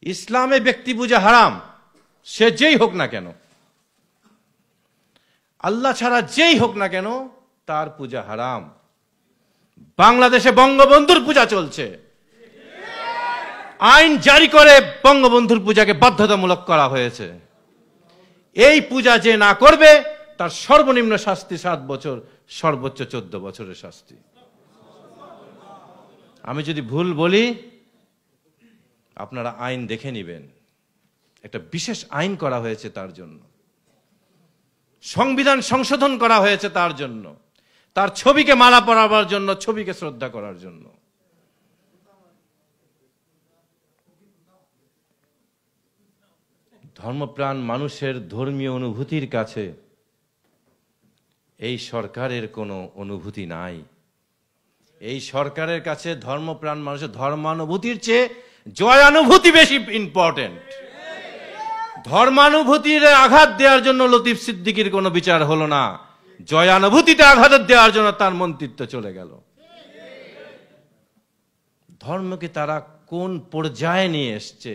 ইসলামে ব্যক্তি পূজা হারাম, সে যেই হোক না কেন, আল্লাহ ছাড়া যেই হোক না কেন তার পূজা হারাম। বাংলাদেশে বঙ্গবন্ধুর পূজা চলছে, আইন জারি করে বঙ্গবন্ধুর পূজাকে বাধ্যতামূলক করা হয়েছে। এই পূজা যে না করবে তার সর্বনিম্ন শাস্তি 7 বছর, সর্বোচ্চ 14 বছরের শাস্তি। আমি যদি ভুল বলি আপনারা আইন দেখে নেবেন, একটা বিশেষ আইন করা হয়েছে তার জন্য, সংবিধান সংশোধন করা হয়েছে তার জন্য, তার ছবিকে মালা পরাবার জন্য, ছবিকে শ্রদ্ধা করার জন্য। ধর্মপ্রাণ মানুষের ধর্মীয় অনুভূতির কাছে এই সরকারের কোনো অনুভূতি নাই। এই সরকারের কাছে ধর্মপ্রাণ মানুষের ধর্মানুভূতির চেয়ে জয়ানুভূতি বেশি ইম্পর্টেন্ট। ধর্মানুভূতির আঘাত দেওয়ার জন্য লতিফ সিদ্দিকীর কোনো বিচার হলো না, জয়ানুভূতিতে আঘাত দেওয়ার জন্য তার মন্ত্রিত্ব চলে গেল। ধর্মকে তারা কোন পর্যায়ে নিয়ে এসছে